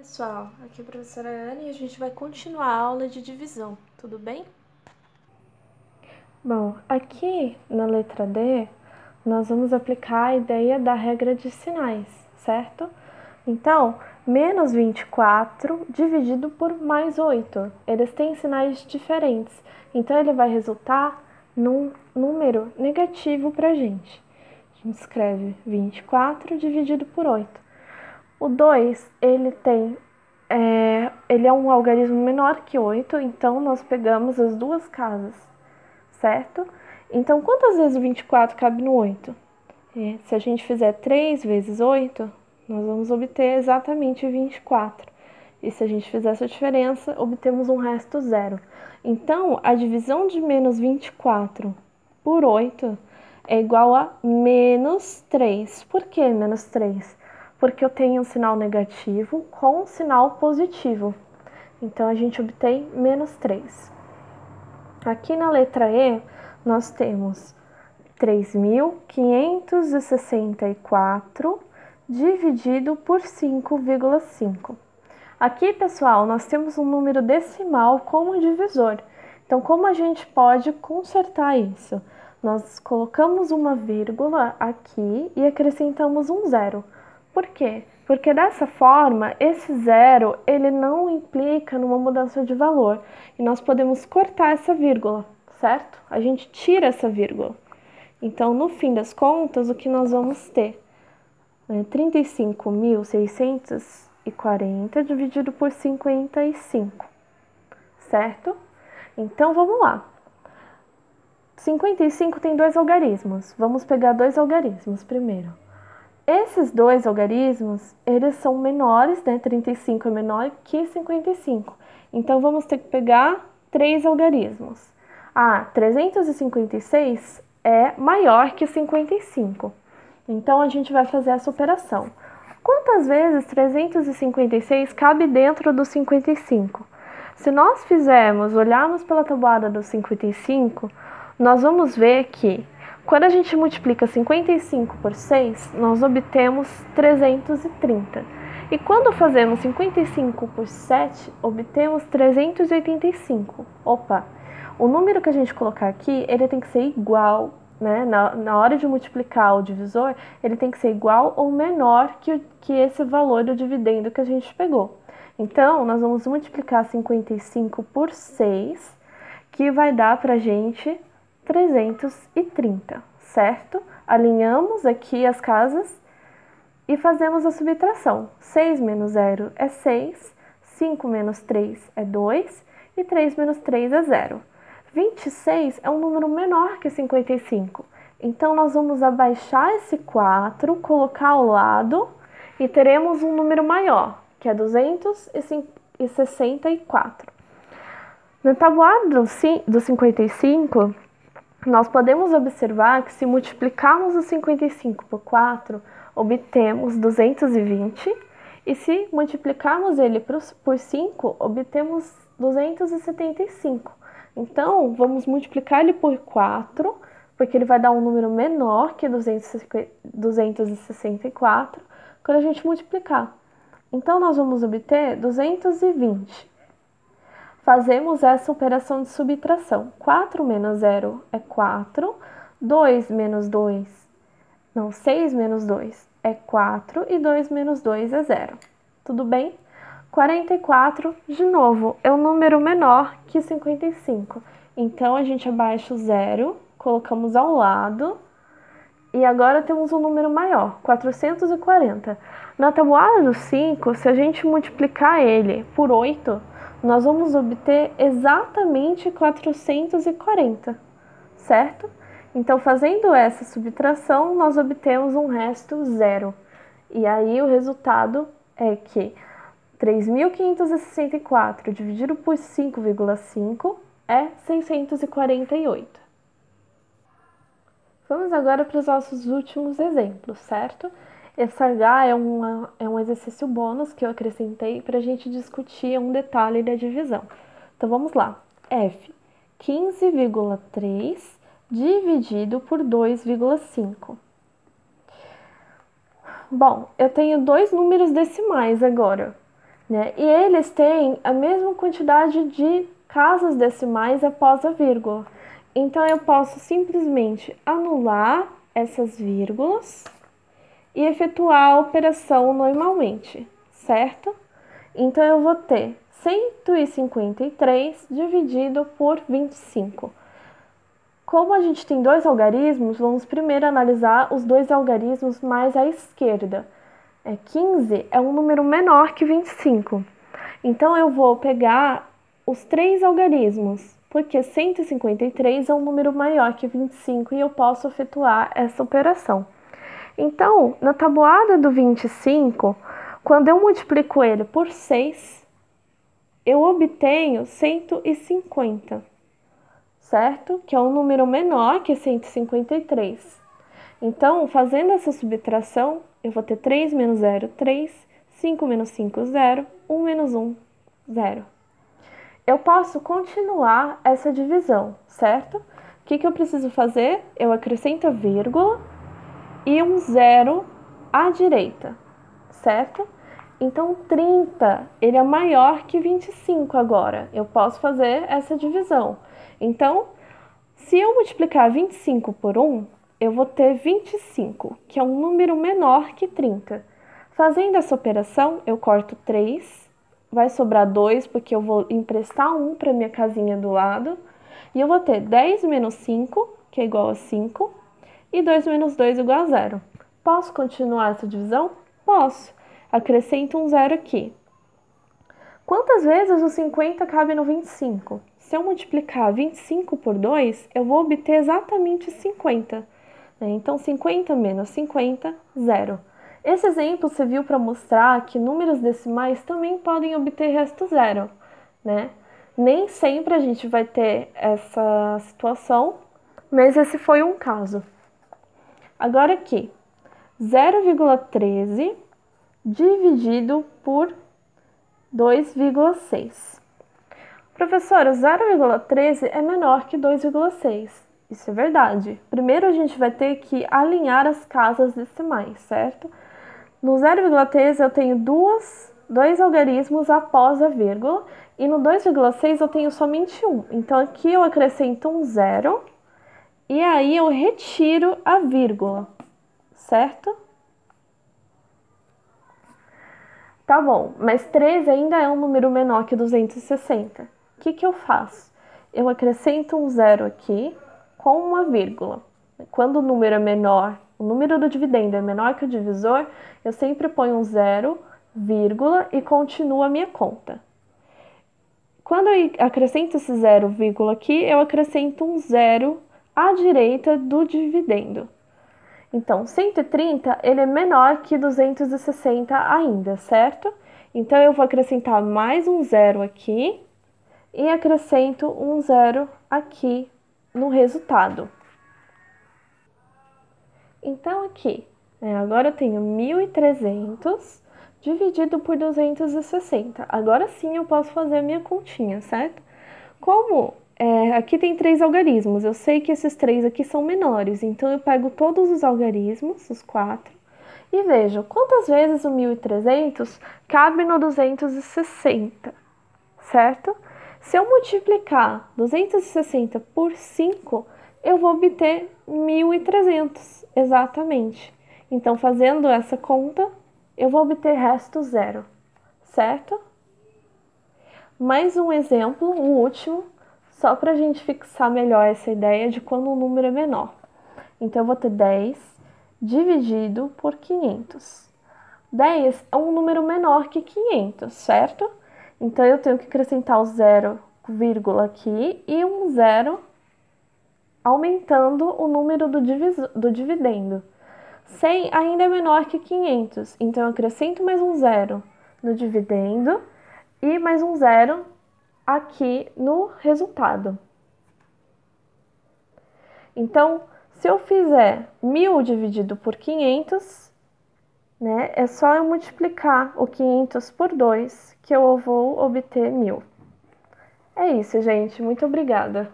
Pessoal, aqui é a professora Ana e a gente vai continuar a aula de divisão, tudo bem? Bom, aqui na letra D, nós vamos aplicar a ideia da regra de sinais, certo? Então, menos 24 dividido por mais 8. Eles têm sinais diferentes, então ele vai resultar num número negativo para a gente. A gente escreve 24 dividido por 8. O 2, ele é um algarismo menor que 8, então nós pegamos as duas casas, certo? Então, quantas vezes o 24 cabe no 8? Se a gente fizer 3 vezes 8, nós vamos obter exatamente 24. E se a gente fizer essa diferença, obtemos um resto zero. Então, a divisão de menos 24 por 8 é igual a menos 3. Por que menos 3? Porque eu tenho um sinal negativo com um sinal positivo. Então, a gente obtém menos 3. Aqui na letra E, nós temos 3.564 dividido por 5,5. Aqui, pessoal, nós temos um número decimal como divisor. Então, como a gente pode consertar isso? Nós colocamos uma vírgula aqui e acrescentamos um zero. Por quê? Porque dessa forma, esse zero ele não implica numa mudança de valor. E nós podemos cortar essa vírgula, certo? A gente tira essa vírgula. Então, no fim das contas, o que nós vamos ter? 35.640 dividido por 55, certo? Então, vamos lá. 55 tem dois algarismos. Vamos pegar dois algarismos primeiro. Esses dois algarismos, eles são menores, né? 35 é menor que 55. Então, vamos ter que pegar três algarismos. 356 é maior que 55. Então, a gente vai fazer essa operação. Quantas vezes 356 cabe dentro do 55? Se nós olharmos pela tabuada do 55, nós vamos ver que quando a gente multiplica 55 por 6, nós obtemos 330. E quando fazemos 55 por 7, obtemos 385. Opa! O número que a gente colocar aqui, ele tem que ser igual, né? Na hora de multiplicar o divisor, ele tem que ser igual ou menor que esse valor do dividendo que a gente pegou. Então, nós vamos multiplicar 55 por 6, que vai dar pra gente 330, certo? Alinhamos aqui as casas e fazemos a subtração. 6 menos 0 é 6, 5 menos 3 é 2 e 3 menos 3 é 0. 26 é um número menor que 55. Então, nós vamos abaixar esse 4, colocar ao lado e teremos um número maior, que é 264. Na tabuada do 55, nós podemos observar que se multiplicarmos o 55 por 4, obtemos 220, e se multiplicarmos ele por 5, obtemos 275. Então, vamos multiplicar ele por 4, porque ele vai dar um número menor que 264, quando a gente multiplicar. Então, nós vamos obter 220. Fazemos essa operação de subtração. 4 menos 0 é 4, 6 menos 2 é 4 e 2 menos 2 é 0. Tudo bem? 44, de novo, é um número menor que 55. Então, a gente abaixa o 0, colocamos ao lado e agora temos um número maior, 440. Na tabuada do 5, se a gente multiplicar ele por 8, nós vamos obter exatamente 440, certo? Então, fazendo essa subtração, nós obtemos um resto zero. E aí, o resultado é que 3.564 dividido por 5,5 é 648. Vamos agora para os nossos últimos exemplos, certo? Esse H é um exercício bônus que eu acrescentei para a gente discutir um detalhe da divisão. Então, vamos lá. F, 15,3 dividido por 2,5. Bom, eu tenho dois números decimais agora. né? E eles têm a mesma quantidade de casas decimais após a vírgula. Então, eu posso simplesmente anular essas vírgulas e efetuar a operação normalmente, certo? Então, eu vou ter 153 dividido por 25. Como a gente tem dois algarismos, vamos primeiro analisar os dois algarismos mais à esquerda. 15 é um número menor que 25. Então, eu vou pegar os três algarismos, porque 153 é um número maior que 25 e eu posso efetuar essa operação. Então, na tabuada do 25, quando eu multiplico ele por 6, eu obtenho 150, certo? Que é um número menor que 153. Então, fazendo essa subtração, eu vou ter 3 menos 0, 3, 5 menos 5, 0, 1 menos 1, 0. Eu posso continuar essa divisão, certo? O que eu preciso fazer? Eu acrescento a vírgula e um 0 à direita, certo? Então, 30, ele é maior que 25 agora. Eu posso fazer essa divisão. Então, se eu multiplicar 25 por 1, eu vou ter 25, que é um número menor que 30. Fazendo essa operação, eu corto 3, vai sobrar 2, porque eu vou emprestar 1 para minha casinha do lado. E eu vou ter 10 menos 5, que é igual a 5, e 2 menos 2 igual a 0. Posso continuar essa divisão? Posso. Acrescento um 0 aqui. Quantas vezes o 50 cabe no 25? Se eu multiplicar 25 por 2, eu vou obter exatamente 50. Então, 50 menos 50, 0. Esse exemplo serviu para mostrar que números decimais também podem obter resto zero, né? Nem sempre a gente vai ter essa situação, mas esse foi um caso. Agora aqui, 0,13 dividido por 2,6. Professora, 0,13 é menor que 2,6. Isso é verdade. Primeiro a gente vai ter que alinhar as casas decimais, certo? No 0,13 eu tenho dois algarismos após a vírgula e no 2,6 eu tenho somente um. Então aqui eu acrescento um 0 e aí eu retiro a vírgula, certo? Tá bom, mas 13 ainda é um número menor que 260. O que eu faço? Eu acrescento um 0 aqui com uma vírgula. Quando o número é menor, o número do dividendo é menor que o divisor, eu sempre ponho um 0, vírgula e continuo a minha conta. Quando eu acrescento esse 0, vírgula aqui, eu acrescento um 0 à direita do dividendo. Então, 130, ele é menor que 260 ainda, certo? Então, eu vou acrescentar mais um 0 aqui e acrescento um 0 aqui no resultado. Então, aqui, agora eu tenho 1.300 dividido por 260. Agora sim eu posso fazer a minha continha, certo? Como aqui tem 3 algarismos, eu sei que esses 3 aqui são menores, então eu pego todos os algarismos, os 4, e vejo quantas vezes o 1.300 cabe no 260, certo? Se eu multiplicar 260 por 5, eu vou obter 1.300, exatamente. Então, fazendo essa conta, eu vou obter resto zero, certo? Mais um exemplo, o último, só para a gente fixar melhor essa ideia de quando um número é menor. Então, eu vou ter 10 dividido por 500. 10 é um número menor que 500, certo? Então, eu tenho que acrescentar o 0, vírgula aqui e um 0 aumentando o número do dividendo. 100 ainda é menor que 500, então eu acrescento mais um 0 no dividendo e mais um 0 aqui no resultado. Então, se eu fizer 1.000 dividido por 500, é só eu multiplicar o 500 por 2 que eu vou obter 1.000. É isso, gente. Muito obrigada.